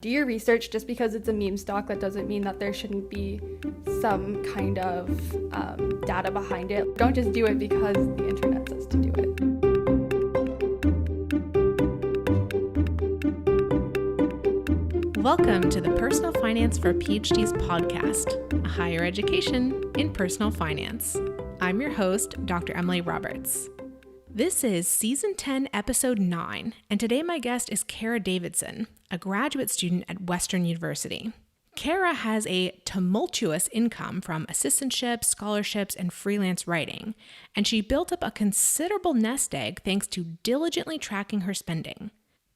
Do your research. Just because it's a meme stock, that doesn't mean that there shouldn't be some kind of data behind it. Don't just do it because the internet says to do it. Welcome to the Personal Finance for PhDs podcast, a higher education in personal finance. I'm your host, Dr. Emily Roberts. This is Season 10, Episode 9, and today my guest is Cara Davidson, a graduate student at Western University. Cara has a tumultuous income from assistantships, scholarships, and freelance writing, and she built up a considerable nest egg thanks to diligently tracking her spending.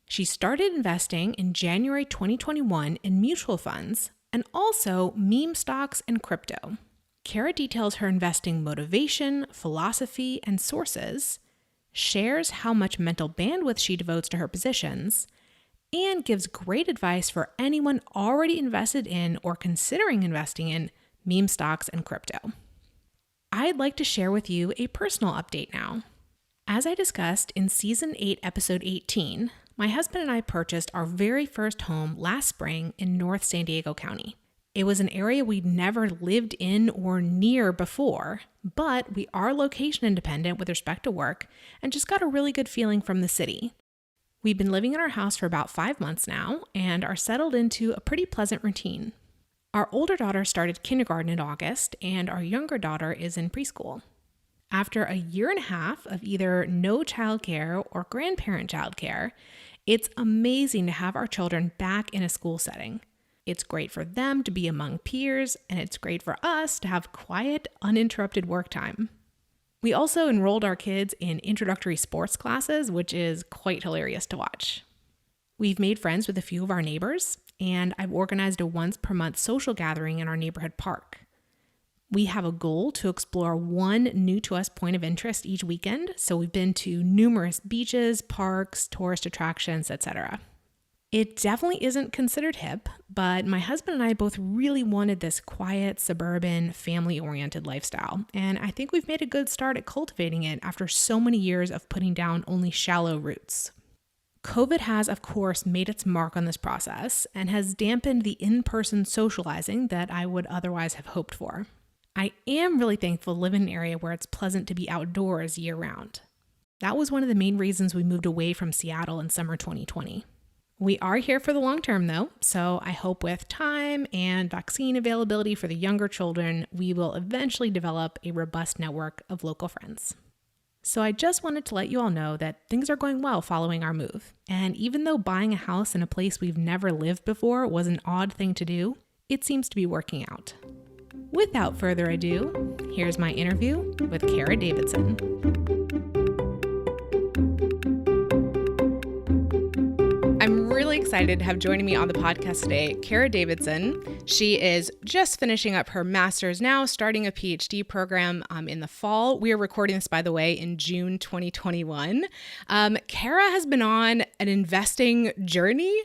She started investing in January 2021 in mutual funds and also meme stocks and crypto. Cara details her investing motivation, philosophy, and sources, shares how much mental bandwidth she devotes to her positions, and gives great advice for anyone already invested in or considering investing in meme stocks and crypto. I'd like to share with you a personal update now. As I discussed in Season 8, Episode 18, my husband and I purchased our very first home last spring in North San Diego County. It was an area we'd never lived in or near before, but we are location independent with respect to work and just got a really good feeling from the city. We've been living in our house for about 5 months now and are settled into a pretty pleasant routine. Our older daughter started kindergarten in August, and our younger daughter is in preschool. After a year and a half of either no childcare or grandparent childcare, it's amazing to have our children back in a school setting. It's great for them to be among peers, and it's great for us to have quiet, uninterrupted work time. We also enrolled our kids in introductory sports classes, which is quite hilarious to watch. We've made friends with a few of our neighbors, and I've organized a once-per-month social gathering in our neighborhood park. We have a goal to explore one new-to-us point of interest each weekend, so we've been to numerous beaches, parks, tourist attractions, etc. It definitely isn't considered hip, but my husband and I both really wanted this quiet, suburban, family-oriented lifestyle, and I think we've made a good start at cultivating it after so many years of putting down only shallow roots. COVID has, of course, made its mark on this process and has dampened the in-person socializing that I would otherwise have hoped for. I am really thankful to live in an area where it's pleasant to be outdoors year-round. That was one of the main reasons we moved away from Seattle in summer 2020. We are here for the long term though, so I hope with time and vaccine availability for the younger children, we will eventually develop a robust network of local friends. So I just wanted to let you all know that things are going well following our move. And even though buying a house in a place we've never lived before was an odd thing to do, it seems to be working out. Without further ado, here's my interview with Cara Davidson. I'm really excited to have joining me on the podcast today, Cara Davidson. She is just finishing up her master's now, starting a PhD program in the fall. We are recording this, by the way, in June 2021. Cara has been on an investing journey,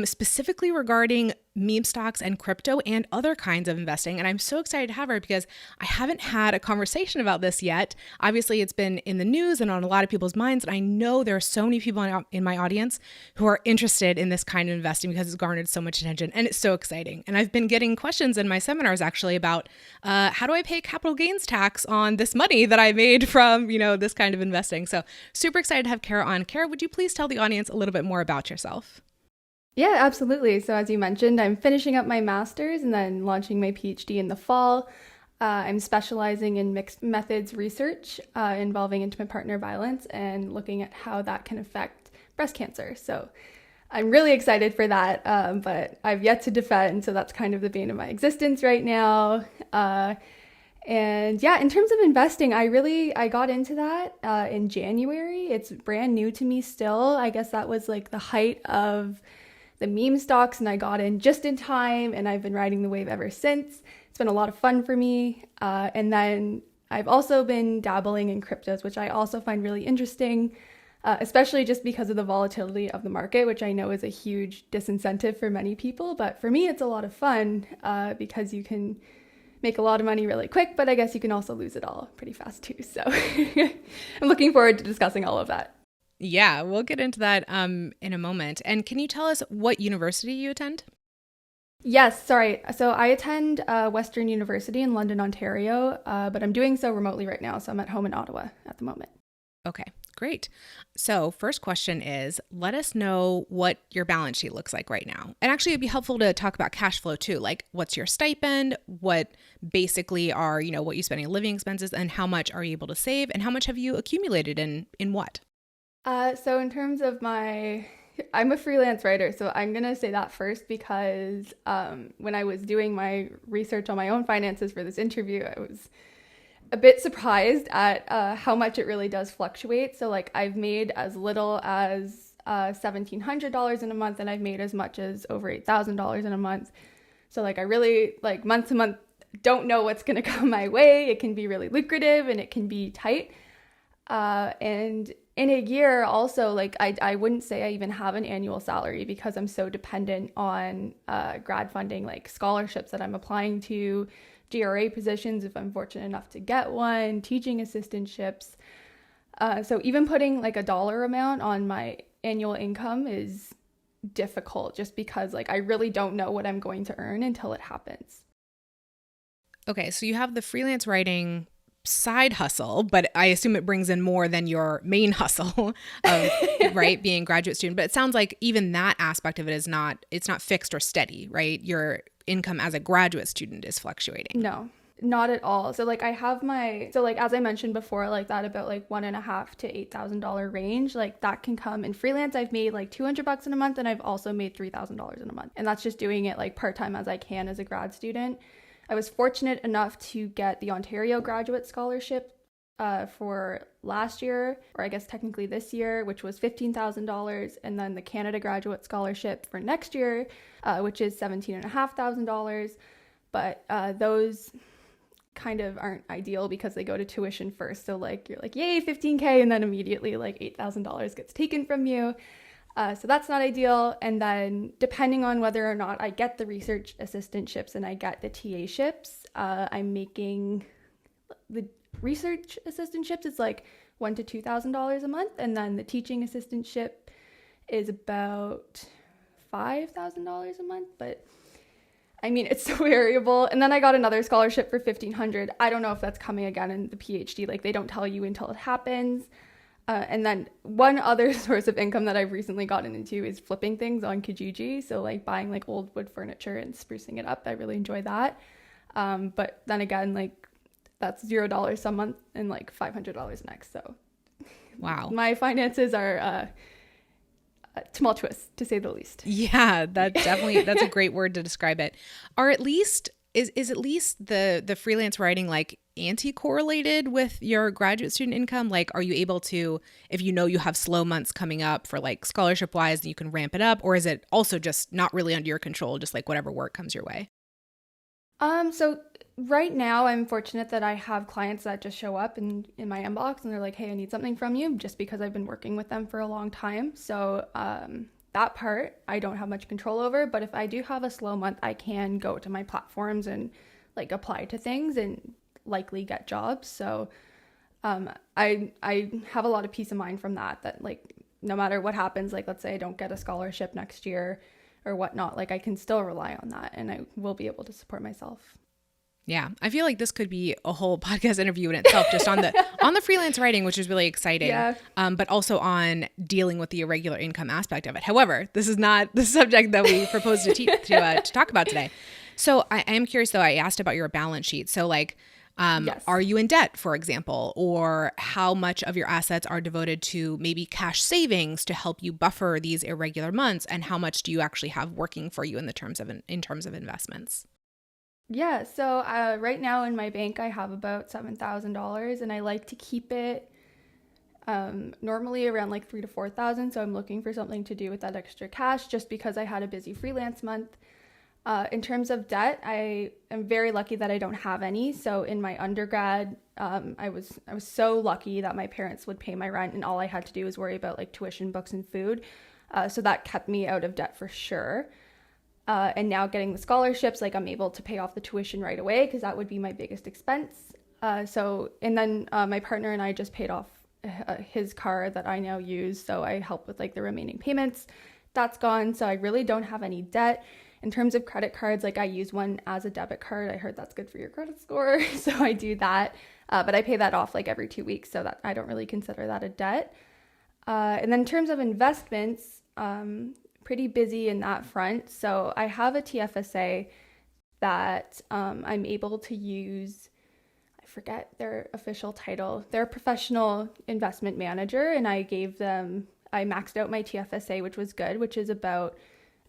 specifically regarding meme stocks and crypto and other kinds of investing. And I'm so excited to have her because I haven't had a conversation about this yet. Obviously, it's been in the news and on a lot of people's minds. And I know there are so many people in my audience who are interested in this kind of investing because it's garnered so much attention and it's so exciting. And I've been getting questions in my seminars actually about how do I pay capital gains tax on this money that I made from, this kind of investing. So super excited to have Cara on. Cara, would you please tell the audience a little bit more about yourself? Yeah, absolutely. So as you mentioned, I'm finishing up my master's and then launching my PhD in the fall. I'm specializing in mixed methods research involving intimate partner violence and looking at how that can affect breast cancer. So I'm really excited for that, but I've yet to defend, so that's kind of the bane of my existence right now. And yeah, in terms of investing, I got into that in January. It's brand new to me still. I guess that was like the height of the meme stocks, and I got in just in time, and I've been riding the wave ever since. It's been a lot of fun for me. And then I've also been dabbling in cryptos, which I also find really interesting, especially just because of the volatility of the market, which I know is a huge disincentive for many people. But for me, it's a lot of fun because you can make a lot of money really quick, but I guess you can also lose it all pretty fast too. So I'm looking forward to discussing all of that. Yeah, we'll get into that in a moment. And can you tell us what university you attend? Yes, sorry. So I attend Western University in London, Ontario, but I'm doing so remotely right now. So I'm at home in Ottawa at the moment. Okay, great. So first question is, let us know what your balance sheet looks like right now. And actually it'd be helpful to talk about cash flow too. Like what's your stipend? What basically are, what you spend on living expenses, and how much are you able to save, and how much have you accumulated in what? So in terms of I'm a freelance writer, so I'm going to say that first because when I was doing my research on my own finances for this interview, I was a bit surprised at how much it really does fluctuate. So like I've made as little as $1,700 in a month, and I've made as much as over $8,000 in a month. So like I really like month to month don't know what's going to come my way. It can be really lucrative and it can be tight. And in a year also, like I wouldn't say I even have an annual salary because I'm so dependent on grad funding, like scholarships that I'm applying to, GRA positions if I'm fortunate enough to get one, teaching assistantships. So even putting like a dollar amount on my annual income is difficult just because like I really don't know what I'm going to earn until it happens. Okay, so you have the freelance writing side hustle, but I assume it brings in more than your main hustle of right, being a graduate student. But it sounds like even that aspect of it it's not fixed or steady, right? Your income as a graduate student is fluctuating. No, not at all. So like I have as I mentioned before, like that about like $1,500 to $8,000 range, like that can come in freelance. I've made like $200 in a month, and I've also made $3,000 in a month. And that's just doing it like part-time as I can as a grad student. I was fortunate enough to get the Ontario Graduate Scholarship for last year, or I guess technically this year, which was $15,000, and then the Canada Graduate Scholarship for next year, which is $17,500. But those kind of aren't ideal because they go to tuition first. So like you're like, yay, $15K, and then immediately like $8,000 gets taken from you. So that's not ideal. And then depending on whether or not I get the research assistantships and I get the TA-ships, I'm making the research assistantships is like $1,000 to $2,000 a month. And then the teaching assistantship is about $5,000 a month. But I mean, it's so variable. And then I got another scholarship for $1,500. I don't know if that's coming again in the PhD. Like they don't tell you until it happens. And then one other source of income that I've recently gotten into is flipping things on Kijiji. So like buying like old wood furniture and sprucing it up. I really enjoy that. But then again, like that's $0 a month and like $500 next. So wow, my finances are tumultuous to say the least. Yeah, that's a great word to describe it. Are at least is at least the freelance writing like anti-correlated with your graduate student income? Like, are you able to, if you know you have slow months coming up for like scholarship wise, you can ramp it up? Or is it also just not really under your control, just like whatever work comes your way? So right now I'm fortunate that I have clients that just show up in my inbox and they're like, hey, I need something from you, just because I've been working with them for a long time. So that part I don't have much control over, but if I do have a slow month, I can go to my platforms and like apply to things and likely get jobs. So I have a lot of peace of mind from that like no matter what happens, like let's say I don't get a scholarship next year or whatnot, like I can still rely on that and I will be able to support myself. Yeah, I feel like this could be a whole podcast interview in itself, just on the freelance writing, which is really exciting. Yeah. But also on dealing with the irregular income aspect of it. However, this is not the subject that we proposed to talk about today. So I am curious, though. I asked about your balance sheet. So like, Yes. Are you in debt, for example, or how much of your assets are devoted to maybe cash savings to help you buffer these irregular months, and how much do you actually have working for you in terms of investments? Yeah, so right now in my bank I have about $7,000 and I like to keep it normally around like $3,000 to $4,000. So I'm looking for something to do with that extra cash just because I had a busy freelance month. In terms of debt, I am very lucky that I don't have any. So in my undergrad, I was so lucky that my parents would pay my rent and all I had to do was worry about like tuition, books, and food. So that kept me out of debt for sure. And now getting the scholarships, like I'm able to pay off the tuition right away because that would be my biggest expense. And then my partner and I just paid off his car that I now use. So I help with like the remaining payments. That's gone. So I really don't have any debt. In terms of credit cards, like I use one as a debit card. I heard that's good for your credit score. So I do that. But I pay that off like every 2 weeks. So that I don't really consider that a debt. And then in terms of investments, pretty busy in that front. So I have a TFSA that I'm able to use. I forget their official title. They're a professional investment manager, and I maxed out my TFSA, which was good, which is about,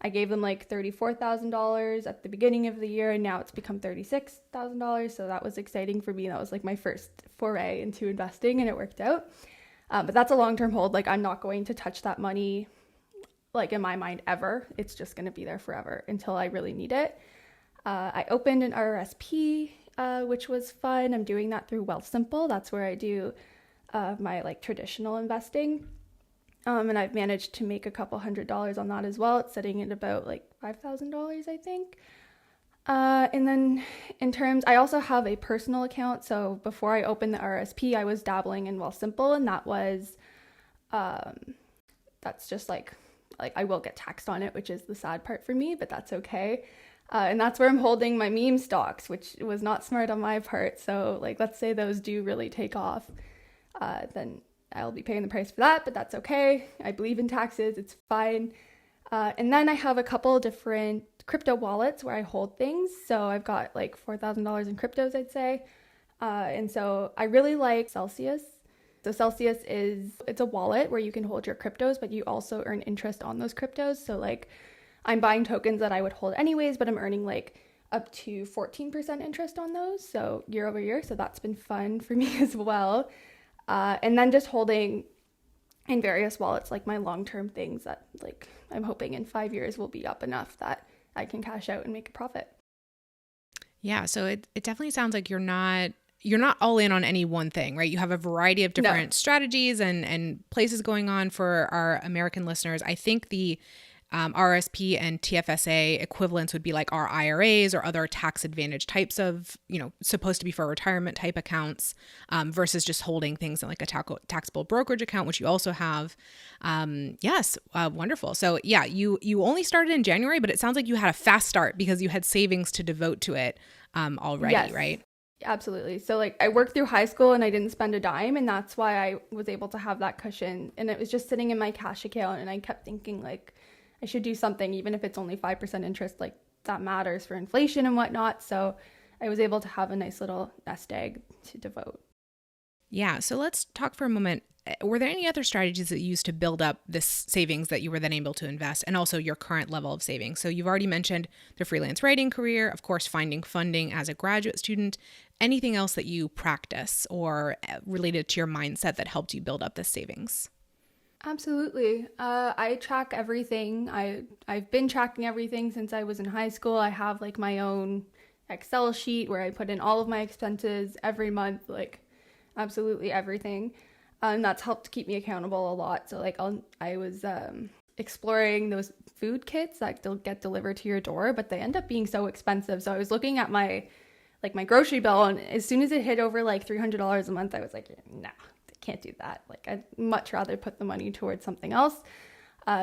I gave them like $34,000 at the beginning of the year, and now it's become $36,000. So that was exciting for me. That was like my first foray into investing, and it worked out. But that's a long-term hold. Like I'm not going to touch that money, like in my mind, ever. It's just going to be there forever until I really need it. I opened an RRSP, which was fun. I'm doing that through Wealthsimple. That's where I do my like traditional investing. And I've managed to make a couple $100s on that as well. It's sitting at about like $5,000, I think. And then I also have a personal account. So before I opened the RRSP, I was dabbling in Wealthsimple, and that was, that's just like I will get taxed on it, which is the sad part for me, but that's okay. And that's where I'm holding my meme stocks, which was not smart on my part. So like, let's say those do really take off, then I'll be paying the price for that, but that's okay. I believe in taxes. It's fine. And then I have a couple different crypto wallets where I hold things. So I've got like $4,000 in cryptos, I'd say. And so I really like Celsius. So Celsius it's a wallet where you can hold your cryptos, but you also earn interest on those cryptos. So like, I'm buying tokens that I would hold anyways, but I'm earning like up to 14% interest on those. So year over year. So that's been fun for me as well. And then just holding in various wallets, like my long-term things that like I'm hoping in 5 years will be up enough that I can cash out and make a profit. Yeah. So it definitely sounds like you're not all in on any one thing, right? You have a variety of different strategies and places going on. For our American listeners, I think the RSP and TFSA equivalents would be like our IRAs or other tax advantage types of, supposed to be for retirement type accounts, versus just holding things in like a taxable brokerage account, which you also have. Yes. Wonderful. So yeah, you only started in January, but it sounds like you had a fast start because you had savings to devote to it already, yes. Right? Absolutely. So like I worked through high school and I didn't spend a dime, and that's why I was able to have that cushion, and it was just sitting in my cash account, and I kept thinking like, I should do something, even if it's only 5% interest, like that matters for inflation and whatnot. So I was able to have a nice little nest egg to devote. Yeah. So let's talk for a moment. Were there any other strategies that you used to build up this savings that you were then able to invest, and also your current level of savings? So you've already mentioned the freelance writing career, of course, finding funding as a graduate student. Anything else that you practice or related to your mindset that helped you build up this savings? Absolutely. I track everything. I've been tracking everything since I was in high school. I have like my own Excel sheet where I put in all of my expenses every month, like absolutely everything. And that's helped keep me accountable a lot. So like I was exploring those food kits that get delivered to your door, but they end up being so expensive. So I was looking at my grocery bill, and as soon as it hit over like $300 a month, I was like, nah. Can't do that. Like I'd much rather put the money towards something else.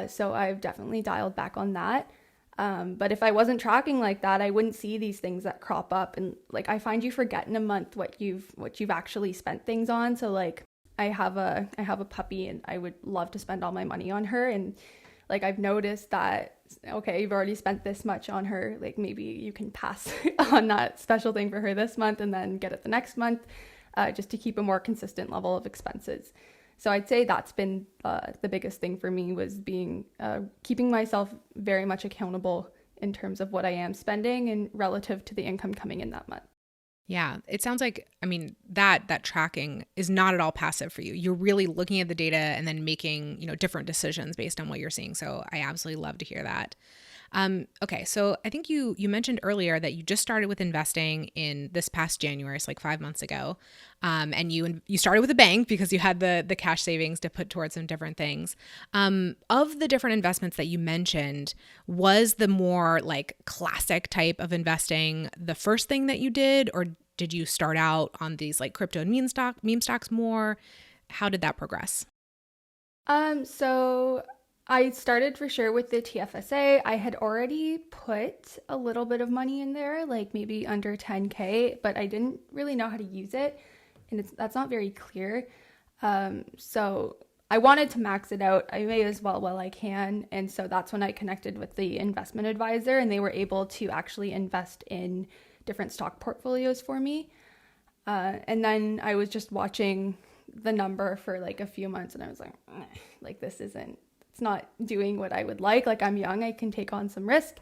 So I've definitely dialed back on that. But if I wasn't tracking like that, I wouldn't see these things that crop up. And like, I find you forget in a month what you've actually spent things on. So like I have a puppy, and I would love to spend all my money on her. And like, I've noticed that, okay, you've already spent this much on her. Like maybe you can pass on that special thing for her this month and then get it the next month. Just to keep a more consistent level of expenses. So I'd say that's been the biggest thing for me, was keeping myself very much accountable in terms of what I am spending and relative to the income coming in that month. Yeah, it sounds like, that tracking is not at all passive for you. You're really looking at the data and then making, different decisions based on what you're seeing. So I absolutely love to hear that. Okay. So I think you mentioned earlier that you just started with investing in this past January, so like 5 months ago. And you started with a bank because you had the cash savings to put towards some different things. Of the different investments that you mentioned, was the more like classic type of investing the first thing that you did, or did you start out on these like crypto and meme stocks more? How did that progress? So I started for sure with the TFSA. I had already put a little bit of money in there, like maybe under 10K, but I didn't really know how to use it. And that's not very clear. So I wanted to max it out. I may as well while I can. And so that's when I connected with the investment advisor, and they were able to actually invest in different stock portfolios for me. And then I was just watching the number for like a few months, and I was like, it's not doing what I would like. Like, I'm young, I can take on some risk.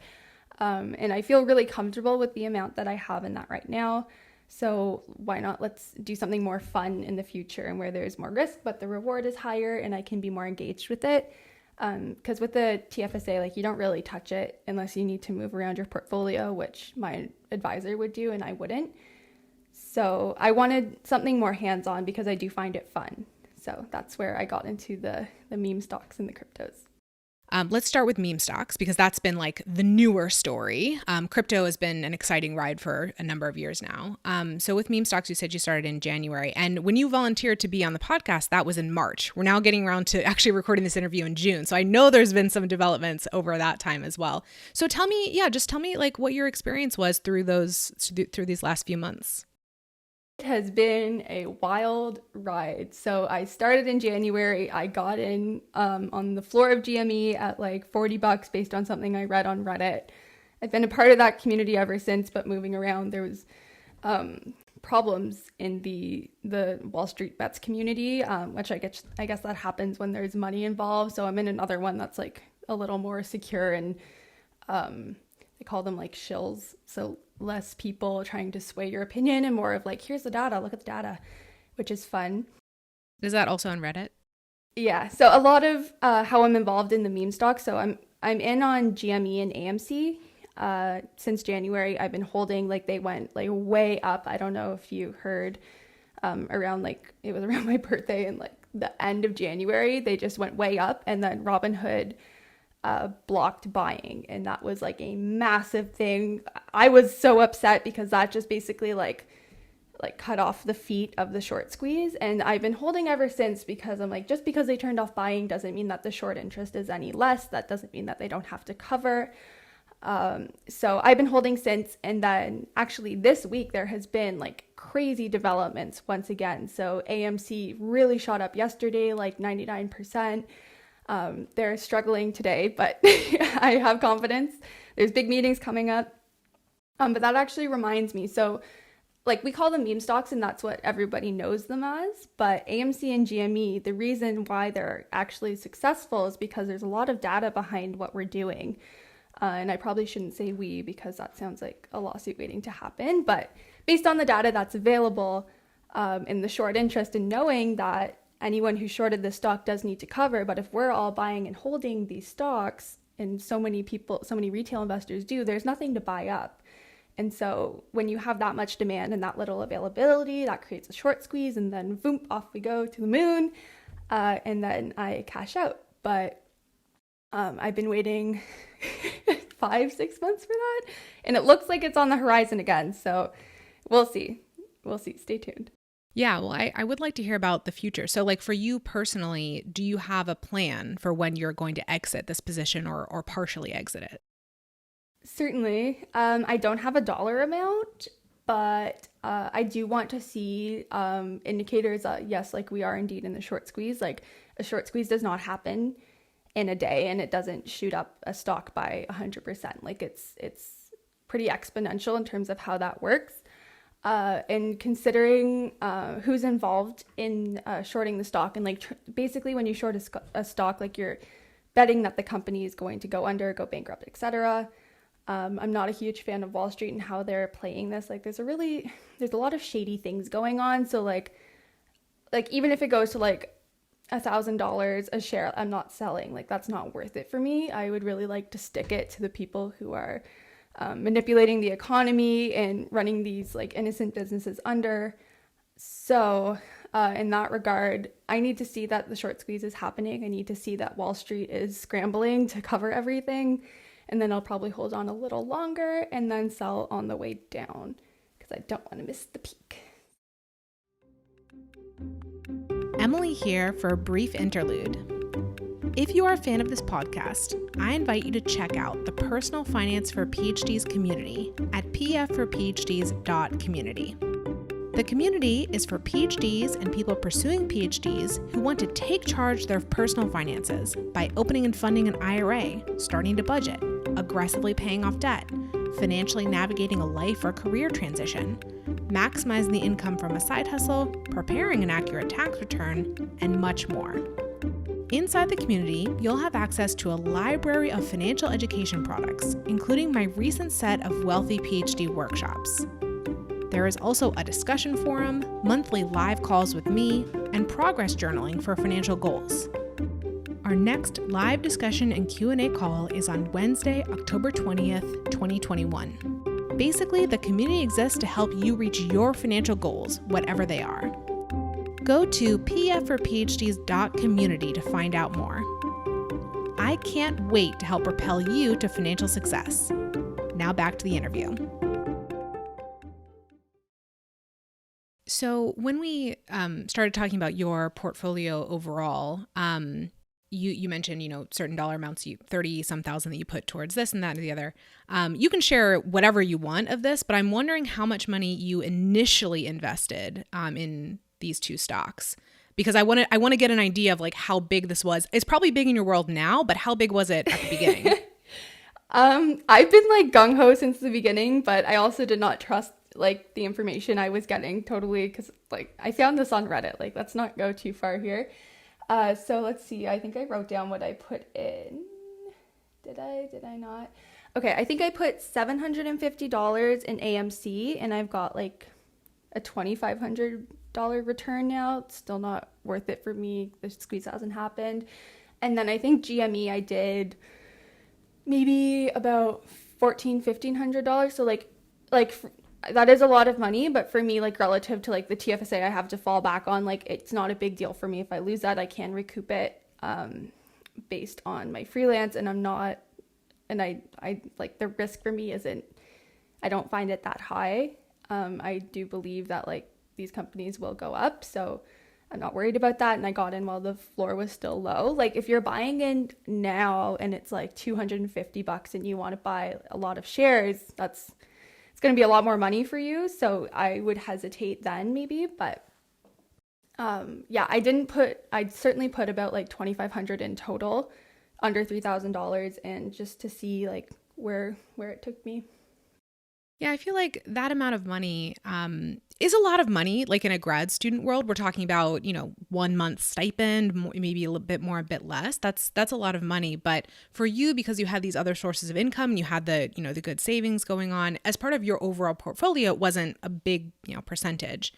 And I feel really comfortable with the amount that I have in that right now. So why not? Let's do something more fun in the future and where there's more risk, but the reward is higher and I can be more engaged with it. Because with the TFSA, like, you don't really touch it unless you need to move around your portfolio, which my advisor would do and I wouldn't. So I wanted something more hands-on because I do find it fun. So that's where I got into the meme stocks and the cryptos. Let's start with meme stocks because that's been like the newer story. Crypto has been an exciting ride for a number of years now. So with meme stocks, you said you started in January. And when you volunteered to be on the podcast, that was in March. We're now getting around to actually recording this interview in June. So I know there's been some developments over that time as well. So tell me like what your experience was through these last few months. It has been a wild ride. So I started in January. I got in on the floor of GME at like $40 based on something I read on Reddit. I've been a part of that community ever since, but moving around, there was problems in the Wall Street bets community, which I guess that happens when there's money involved. So I'm in another one that's like a little more secure, and they call them like shills. So less people trying to sway your opinion and more of like, here's the data, look at the data, which is fun. Is that also on Reddit? Yeah. So a lot of how I'm involved in the meme stock. So I'm in on GME and AMC. Since January, I've been holding, like, they went like way up. I don't know if you heard around, like, it was around my birthday and like the end of January, they just went way up, and then Robinhood blocked buying, and that was like a massive thing. I was so upset because that just basically like cut off the feet of the short squeeze, and I've been holding ever since because I'm like, just because they turned off buying doesn't mean that the short interest is any less. That doesn't mean that they don't have to cover. So I've been holding since, and then actually this week there has been like crazy developments once again. So AMC really shot up yesterday, like 99%. They're struggling today, but I have confidence. There's big meetings coming up. But that actually reminds me. So like, we call them meme stocks, and that's what everybody knows them as. But AMC and GME, the reason why they're actually successful is because there's a lot of data behind what we're doing. And I probably shouldn't say we, because that sounds like a lawsuit waiting to happen. But based on the data that's available, in the short interest, and knowing that anyone who shorted this stock does need to cover, but if we're all buying and holding these stocks, and so many retail investors do, there's nothing to buy up. And so when you have that much demand and that little availability, that creates a short squeeze, and then boom, off we go to the moon, and then I cash out. But I've been waiting 5-6 months for that, and it looks like it's on the horizon again. So we'll see. Stay tuned. Yeah, well, I would like to hear about the future. So like, for you personally, do you have a plan for when you're going to exit this position or partially exit it? Certainly. I don't have a dollar amount, but I do want to see indicators that, yes, like, we are indeed in the short squeeze. Like, a short squeeze does not happen in a day, and it doesn't shoot up a stock by 100%. Like, it's pretty exponential in terms of how that works. And considering who's involved in shorting the stock, and like, basically when you short a stock, like, you're betting that the company is going to go under, go bankrupt, etc. I'm not a huge fan of Wall Street and how they're playing this. Like, there's a lot of shady things going on. So like even if it goes to like $1,000 a share, I'm not selling. Like, that's not worth it for me. I would really like to stick it to the people who are manipulating the economy and running these like innocent businesses under. So in that regard, I need to see that the short squeeze is happening. I need to see that Wall Street is scrambling to cover everything. And then I'll probably hold on a little longer and then sell on the way down, because I don't want to miss the peak. Emily here for a brief interlude. If you are a fan of this podcast, I invite you to check out the Personal Finance for PhDs community at pfforphds.community. The community is for PhDs and people pursuing PhDs who want to take charge of their personal finances by opening and funding an IRA, starting to budget, aggressively paying off debt, financially navigating a life or career transition, maximizing the income from a side hustle, preparing an accurate tax return, and much more. Inside the community, you'll have access to a library of financial education products, including my recent set of Wealthy PhD workshops. There is also a discussion forum, monthly live calls with me, and progress journaling for financial goals. Our next live discussion and Q&A call is on Wednesday, October 20th, 2021. Basically, the community exists to help you reach your financial goals, whatever they are. Go to pfforphds.community to find out more. I can't wait to help propel you to financial success. Now back to the interview. So when we started talking about your portfolio overall, you mentioned, certain dollar amounts, 30-some thousand that you put towards this and that and the other. You can share whatever you want of this, but I'm wondering how much money you initially invested in these two stocks, because I want to get an idea of like how big this was. It's probably big in your world now, but how big was it at the beginning? I've been like gung-ho since the beginning, but I also did not trust like the information I was getting totally, because like I found this on Reddit. Like, let's not go too far here. So let's see. I think I wrote down what I put in. Did I not? Okay, I think I put $750 in AMC, and I've got like a $2,500 return now. It's still not worth it for me. The squeeze hasn't happened. And then I think GME I did maybe about $1,400-$1,500. So like that is a lot of money, but for me, like relative to like the TFSA I have to fall back on, like it's not a big deal for me. If I lose that, I can recoup it based on my freelance, and I like the risk for me isn't, I don't find it that high. I do believe that like these companies will go up, so I'm not worried about that. And I got in while the floor was still low. Like if you're buying in now and it's like $250 and you want to buy a lot of shares, it's going to be a lot more money for you. So I would hesitate then maybe, but yeah, I certainly put about like $2,500 in total, under $3,000, and just to see like where it took me. Yeah, I feel like that amount of money is a lot of money. Like in a grad student world, we're talking about, 1 month stipend, maybe a little bit more, a bit less. That's a lot of money. But for you, because you had these other sources of income, and you had the good savings going on as part of your overall portfolio, it wasn't a big, percentage.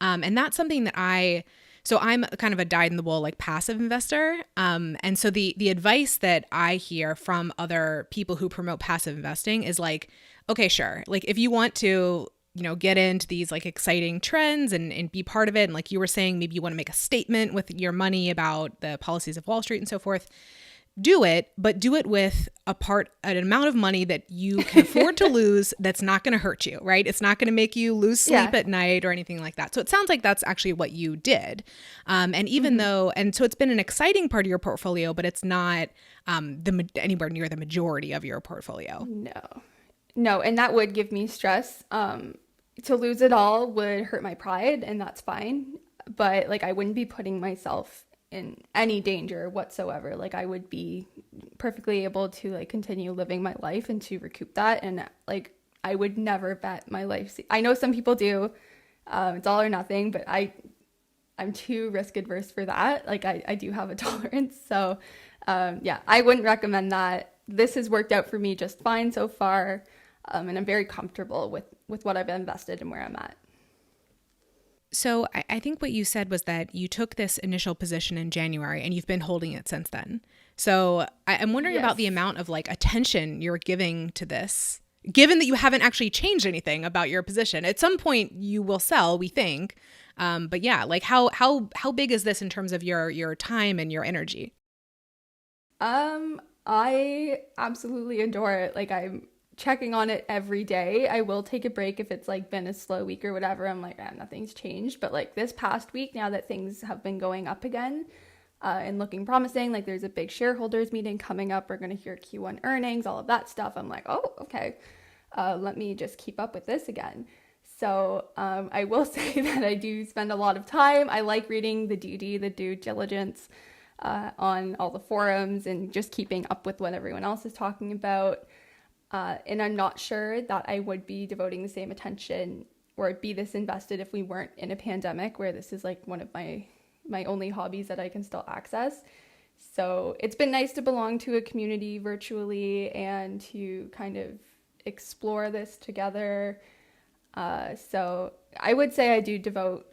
And that's something that so I'm kind of a dyed-in-the-wool, like passive investor. And so the advice that I hear from other people who promote passive investing is like, okay, sure. Like if you want to, get into these like exciting trends and be part of it. And like you were saying, maybe you want to make a statement with your money about the policies of Wall Street and so forth. Do it, but do it with an amount of money that you can afford to lose that's not going to hurt you, right? It's not going to make you lose sleep at night or anything like that. So it sounds like that's actually what you did. And even though so it's been an exciting part of your portfolio, but it's not anywhere near the majority of your portfolio. No, and that would give me stress. To lose it all would hurt my pride, and that's fine. But like I wouldn't be putting myself in any danger whatsoever. Like I would be perfectly able to like continue living my life and to recoup that. And like I would never bet my life. I know some people do. It's all or nothing, but I'm too risk adverse for that. Like I do have a tolerance. So yeah, I wouldn't recommend that. This has worked out for me just fine so far. And I'm very comfortable with what I've invested and where I'm at. So I think what you said was that you took this initial position in January and you've been holding it since then. So I'm wondering about the amount of like attention you're giving to this, given that you haven't actually changed anything about your position. At some point you will sell, we think. But yeah, like how big is this in terms of your time and your energy? I absolutely adore it. Like checking on it every day. I will take a break if it's like been a slow week or whatever. I'm like, nothing's changed. But like this past week, now that things have been going up again and looking promising, like there's a big shareholders meeting coming up. We're going to hear Q1 earnings, all of that stuff. I'm like, oh, okay. Let me just keep up with this again. So I will say that I do spend a lot of time. I like reading the due diligence on all the forums and just keeping up with what everyone else is talking about. And I'm not sure that I would be devoting the same attention or be this invested if we weren't in a pandemic, where this is like one of my only hobbies that I can still access. So it's been nice to belong to a community virtually and to kind of explore this together. So I would say I do devote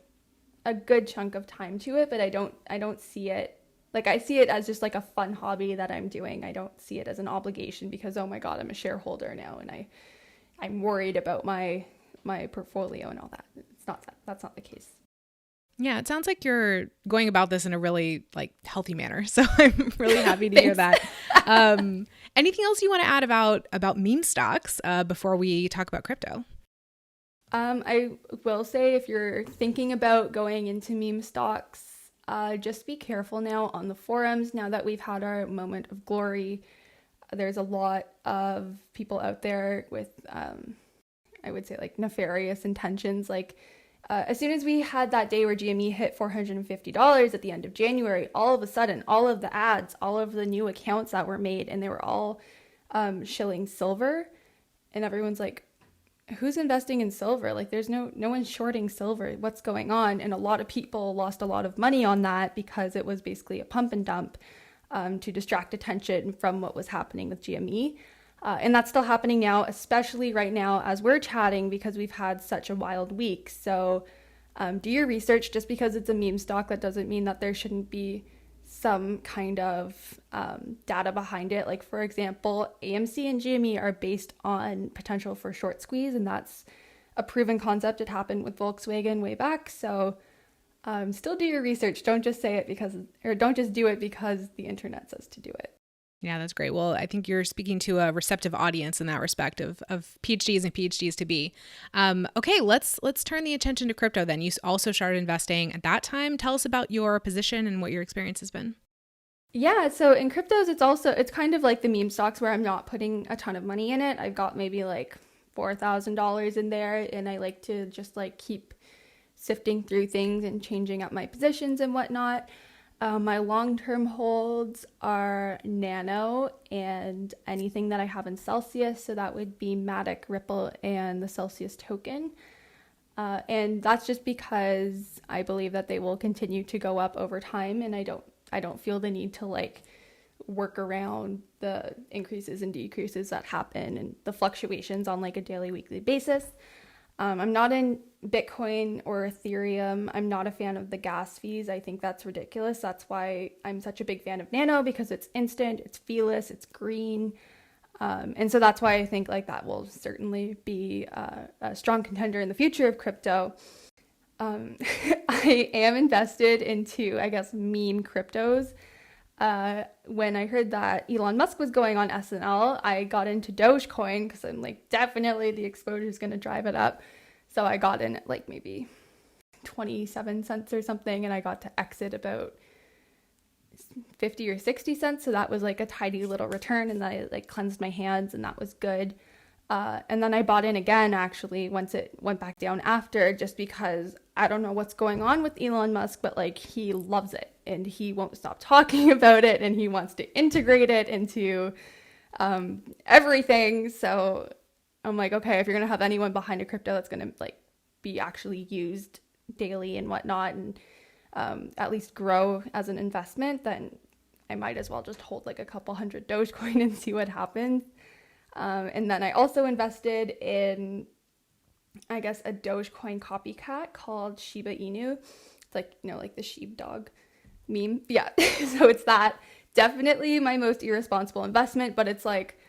a good chunk of time to it, but I don't see it like, I see it as just like a fun hobby that I'm doing. I don't see it as an obligation because, oh my God, I'm a shareholder now and I'm worried about my portfolio and all that. That's not the case. Yeah, it sounds like you're going about this in a really like healthy manner. So I'm really happy to hear that. Anything else you want to add about meme stocks before we talk about crypto? I will say, if you're thinking about going into meme stocks, just be careful now on the forums. Now that we've had our moment of glory, there's a lot of people out there with, I would say, like nefarious intentions. Like as soon as we had that day where GME hit $450 at the end of January, all of a sudden, all of the ads, all of the new accounts that were made, and they were all shilling silver, and everyone's like, who's investing in silver? Like there's no one's shorting silver. What's going on? And a lot of people lost a lot of money on that because it was basically a pump and dump to distract attention from what was happening with GME. And that's still happening now, especially right now as we're chatting, because we've had such a wild week. So do your research. Just because it's a meme stock, that doesn't mean that there shouldn't be some kind of data behind it. Like, for example, AMC and GME are based on potential for short squeeze, and that's a proven concept. It happened with Volkswagen way back. So still do your research. Don't just say it don't just do it because the internet says to do it. Yeah, that's great. Well, I think you're speaking to a receptive audience in that respect of PhDs and PhDs to be. Okay, let's turn the attention to crypto then. You also started investing at that time. Tell us about your position and what your experience has been. Yeah, so in cryptos, it's kind of like the meme stocks where I'm not putting a ton of money in it. I've got maybe like $4,000 in there, and I like to just like keep sifting through things and changing up my positions and whatnot. My long-term holds are Nano and anything that I have in Celsius. So that would be Matic, Ripple, and the Celsius token. And that's just because I believe that they will continue to go up over time. And I don't feel the need to like work around the increases and decreases that happen and the fluctuations on like a daily, weekly basis. I'm not in Bitcoin or Ethereum. I'm not a fan of the gas fees. I think that's ridiculous. That's why I'm such a big fan of Nano, because it's instant, it's feeless, it's green. And so that's why I think like that will certainly be a strong contender in the future of crypto. I am invested into, I guess, meme cryptos. When I heard that Elon Musk was going on SNL, I got into Dogecoin because I'm like, definitely the exposure is going to drive it up. So I got in at like maybe 27 cents or something, and I got to exit about 50 or 60 cents. So that was like a tidy little return, and I like cleansed my hands, and that was good. And then I bought in again, actually, once it went back down after, just because I don't know what's going on with Elon Musk, but like he loves it and he won't stop talking about it, and he wants to integrate it into everything. So I'm like, okay, if you're going to have anyone behind a crypto that's going to like be actually used daily and whatnot, and at least grow as an investment, then I might as well just hold like a couple hundred Dogecoin and see what happens. And then I also invested in, I guess, a Dogecoin copycat called Shiba Inu. It's like, you know, like the sheepdog meme. Yeah, so it's that. Definitely my most irresponsible investment, but it's like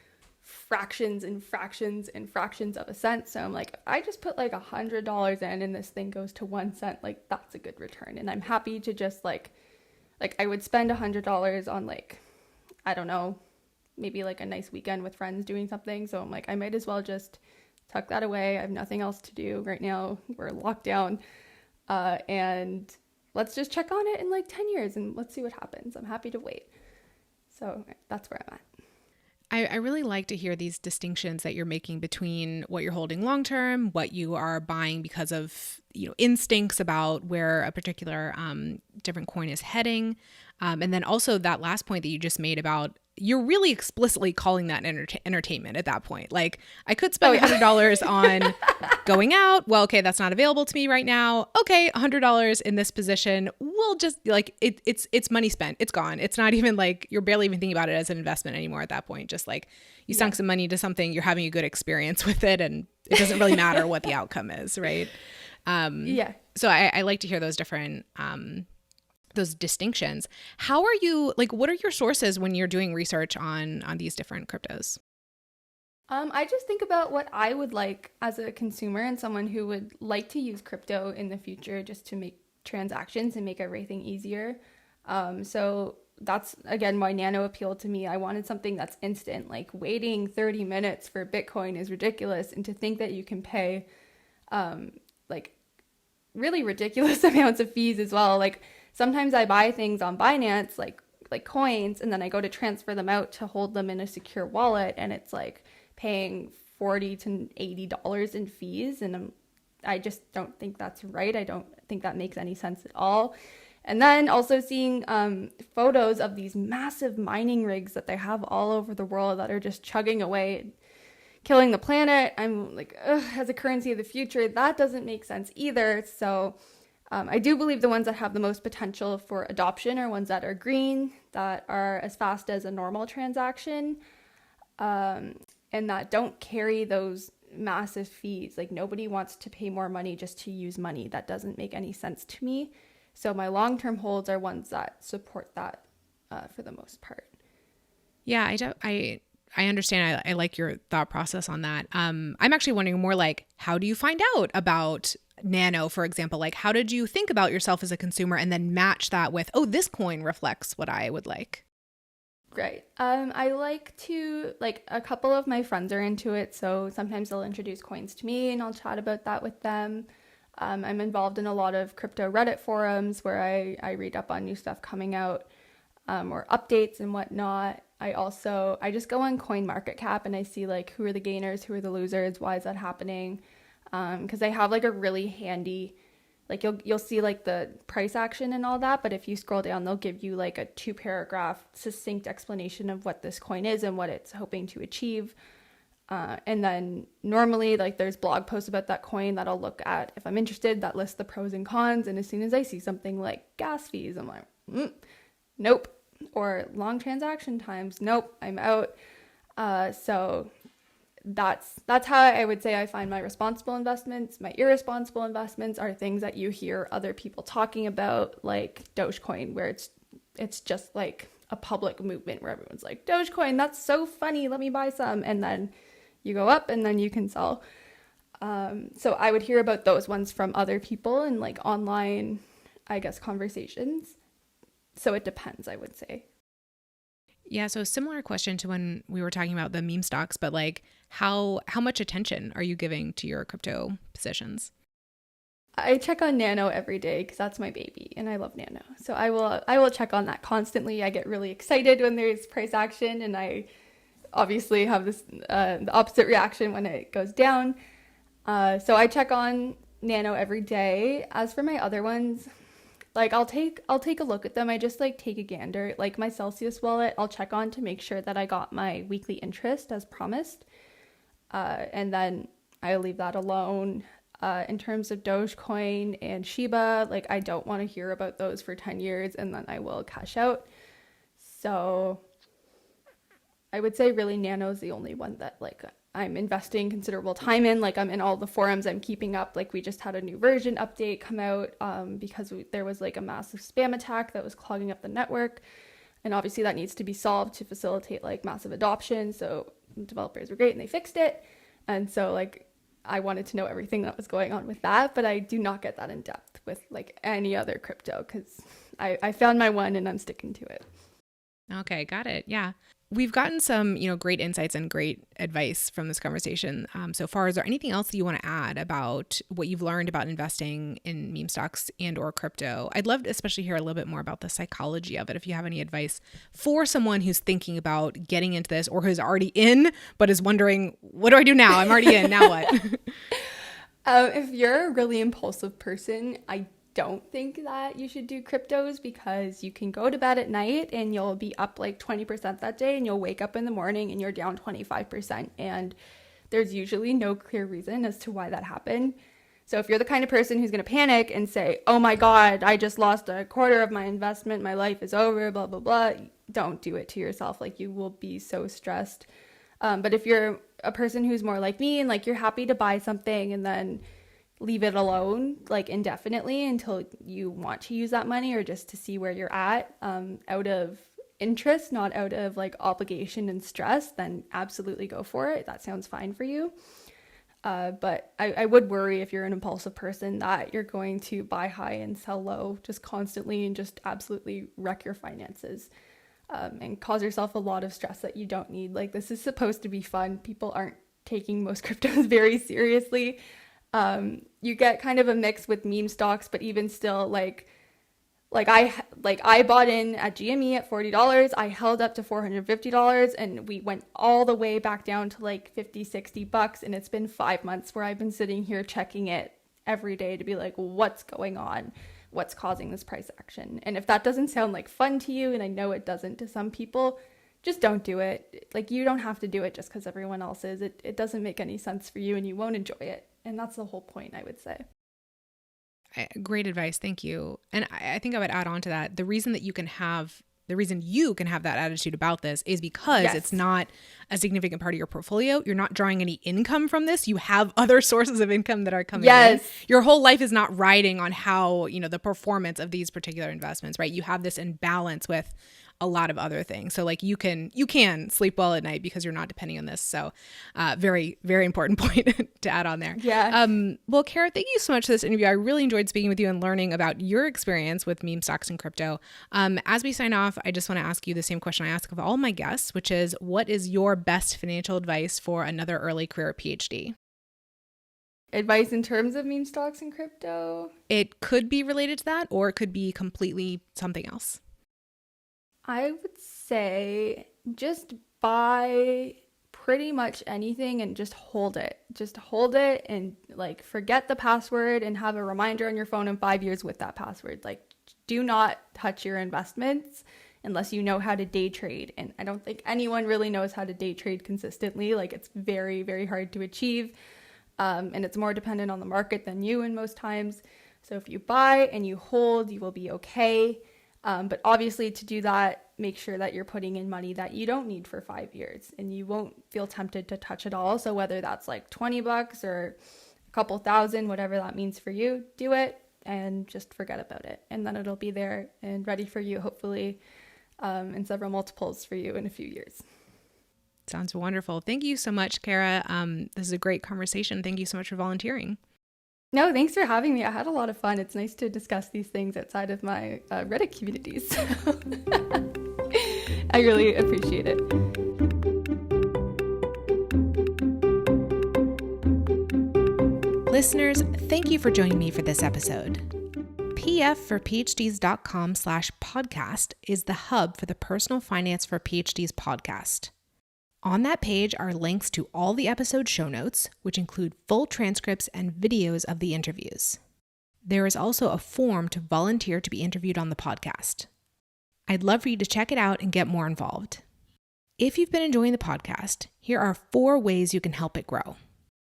fractions and fractions and fractions of a cent. So I'm like, if I just put like $100 in and this thing goes to 1 cent, like that's a good return. And I'm happy to just like I would spend $100 on like, I don't know, maybe like a nice weekend with friends doing something. So I'm like, I might as well just tuck that away. I have nothing else to do right now. We're locked down. And let's just check on it in like 10 years and let's see what happens. I'm happy to wait. So that's where I'm at. I really like to hear these distinctions that you're making between what you're holding long-term, what you are buying because of, instincts about where a particular different coin is heading. And then also that last point that you just made about you're really explicitly calling that entertainment at that point. Like I could spend $100 on going out. Well, okay, that's not available to me right now. Okay, $100 in this position. We'll just like it's money spent. It's gone. It's not even like you're barely even thinking about it as an investment anymore at that point. Just like you sunk some money to something, you're having a good experience with it, and it doesn't really matter what the outcome is, right? So I like to hear those different those distinctions. How are you, like, what are your sources when you're doing research on these different cryptos? I just think about what I would like as a consumer and someone who would like to use crypto in the future just to make transactions and make everything easier. So that's, again, why Nano appealed to me. I wanted something that's instant. Like waiting 30 minutes for Bitcoin is ridiculous. And to think that you can pay like really ridiculous amounts of fees as well. Like sometimes I buy things on Binance, like coins, and then I go to transfer them out to hold them in a secure wallet, and it's like paying $40 to $80 in fees, and I just don't think that's right. I don't think that makes any sense at all. And then also seeing photos of these massive mining rigs that they have all over the world that are just chugging away, killing the planet. I'm like, as a currency of the future, that doesn't make sense either. So I do believe the ones that have the most potential for adoption are ones that are green, that are as fast as a normal transaction, and that don't carry those massive fees. Like nobody wants to pay more money just to use money. That doesn't make any sense to me. So my long-term holds are ones that support that for the most part. Yeah, I understand. I like your thought process on that. I'm actually wondering more like, how do you find out about Nano, for example? Like, how did you think about yourself as a consumer and then match that with, oh, this coin reflects what I would like? Right. I like to, like, a couple of my friends are into it, so sometimes they'll introduce coins to me and I'll chat about that with them. I'm involved in a lot of crypto Reddit forums where I read up on new stuff coming out, or updates and whatnot. I just go on CoinMarketCap and I see like who are the gainers, who are the losers, why is that happening? Because they have like a really handy, like you'll see like the price action and all that, but if you scroll down, they'll give you like a 2-paragraph succinct explanation of what this coin is and what it's hoping to achieve. And then normally like there's blog posts about that coin that I'll look at if I'm interested, that lists the pros and cons. And as soon as I see something like gas fees, I'm like, nope. Or long transaction times, nope, I'm out. So that's how I would say I find my responsible investments. My irresponsible investments are things that you hear other people talking about, like Dogecoin, where it's just like a public movement where everyone's like, Dogecoin, that's so funny, let me buy some. And then you go up and then you can sell. So I would hear about those ones from other people in like online, I guess, conversations. So it depends, I would say. Yeah, so similar question to when we were talking about the meme stocks, but like how much attention are you giving to your crypto positions? I check on Nano every day because that's my baby and I love Nano. So I will check on that constantly. I get really excited when there's price action, and I obviously have this the opposite reaction when it goes down. So I check on Nano every day. As for my other ones, like I'll take a look at them. I just like take a gander. Like my Celsius wallet, I'll check on to make sure that I got my weekly interest as promised. And then I leave that alone. In terms of Dogecoin and Shiba, like I don't want to hear about those for 10 years and then I will cash out. So I would say really Nano is the only one that like I'm investing considerable time in. Like I'm in all the forums, I'm keeping up. Like we just had a new version update come out because there was like a massive spam attack that was clogging up the network. And obviously that needs to be solved to facilitate like massive adoption. So developers were great and they fixed it. And so like I wanted to know everything that was going on with that, but I do not get that in depth with like any other crypto because I found my one and I'm sticking to it. Okay, got it. Yeah. we've gotten some, great insights and great advice from this conversation so far. Is there anything else that you want to add about what you've learned about investing in meme stocks and or crypto? I'd love to especially hear a little bit more about the psychology of it. If you have any advice for someone who's thinking about getting into this or who's already in, but is wondering, what do I do now? I'm already in, now what? If you're a really impulsive person, I don't think that you should do cryptos because you can go to bed at night and you'll be up like 20% that day, and you'll wake up in the morning and you're down 25%. And there's usually no clear reason as to why that happened. So if you're the kind of person who's going to panic and say, oh my God, I just lost a quarter of my investment, my life is over, blah, blah, blah, don't do it to yourself. Like, you will be so stressed. But if you're a person who's more like me and like you're happy to buy something and then leave it alone like indefinitely until you want to use that money or just to see where you're at out of interest, not out of like obligation and stress, then absolutely go for it. That sounds fine for you. But I would worry if you're an impulsive person that you're going to buy high and sell low just constantly and just absolutely wreck your finances and cause yourself a lot of stress that you don't need. Like, this is supposed to be fun. People aren't taking most cryptos very seriously. You get kind of a mix with meme stocks, but even still, like I bought in at GME at $40. I held up to $450, and we went all the way back down to like $50-$60. And it's been 5 months where I've been sitting here checking it every day to be like, what's going on? What's causing this price action? And if that doesn't sound like fun to you, and I know it doesn't to some people, just don't do it. Like, you don't have to do it just because everyone else is. It doesn't make any sense for you, and you won't enjoy it. And that's the whole point, I would say. Great advice. Thank you. And I think I would add on to that. The reason you can have that attitude about this is because it's not a significant part of your portfolio. You're not drawing any income from this. You have other sources of income that are coming in. Your whole life is not riding on how, the performance of these particular investments, right? You have this in balance with a lot of other things. So like you can sleep well at night because you're not depending on this. So very, very important point to add on there. Yeah. Well, Cara, thank you so much for this interview. I really enjoyed speaking with you and learning about your experience with meme stocks and crypto. As we sign off, I just want to ask you the same question I ask of all my guests, which is, what is your best financial advice for another early career PhD? Advice in terms of meme stocks and crypto? It could be related to that, or it could be completely something else. I would say just buy pretty much anything and just hold it. Just hold it and like forget the password and have a reminder on your phone in 5 years with that password. Like, do not touch your investments unless you know how to day trade. And I don't think anyone really knows how to day trade consistently. Like, it's very, very hard to achieve. And it's more dependent on the market than you in most times. So if you buy and you hold, you will be okay. But obviously, to do that, make sure that you're putting in money that you don't need for 5 years and you won't feel tempted to touch it all. So whether that's like $20 or a couple thousand, whatever that means for you, do it and just forget about it. And then it'll be there and ready for you, hopefully, in several multiples for you in a few years. Sounds wonderful. Thank you so much, Cara. This is a great conversation. Thank you so much for volunteering. No, thanks for having me. I had a lot of fun. It's nice to discuss these things outside of my Reddit communities. I really appreciate it. Listeners, thank you for joining me for this episode. pfforphds.com/podcast is the hub for the Personal Finance for PhDs podcast. On that page are links to all the episode show notes, which include full transcripts and videos of the interviews. There is also a form to volunteer to be interviewed on the podcast. I'd love for you to check it out and get more involved. If you've been enjoying the podcast, here are 4 ways you can help it grow.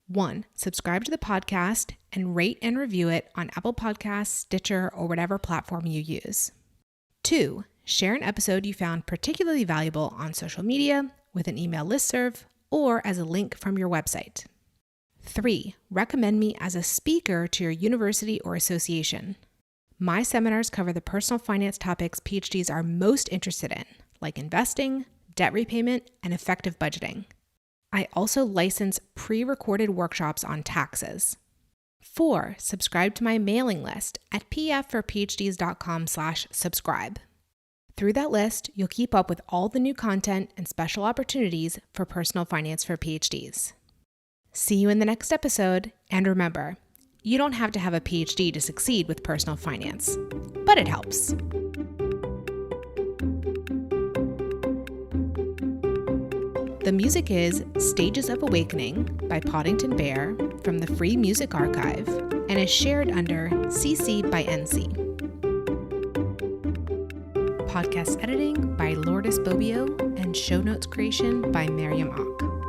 1, subscribe to the podcast and rate and review it on Apple Podcasts, Stitcher, or whatever platform you use. 2, share an episode you found particularly valuable on social media, with an email listserv, or as a link from your website. 3, recommend me as a speaker to your university or association. My seminars cover the personal finance topics PhDs are most interested in, like investing, debt repayment, and effective budgeting. I also license pre-recorded workshops on taxes. 4, subscribe to my mailing list at pfforphds.com/subscribe. Through that list, you'll keep up with all the new content and special opportunities for personal finance for PhDs. See you in the next episode, and remember, you don't have to have a PhD to succeed with personal finance, but it helps. The music is Stages of Awakening by Poddington Bear from the Free Music Archive and is shared under CC by NC. Podcast editing by Lourdes Bobbio and show notes creation by Miriam Ock.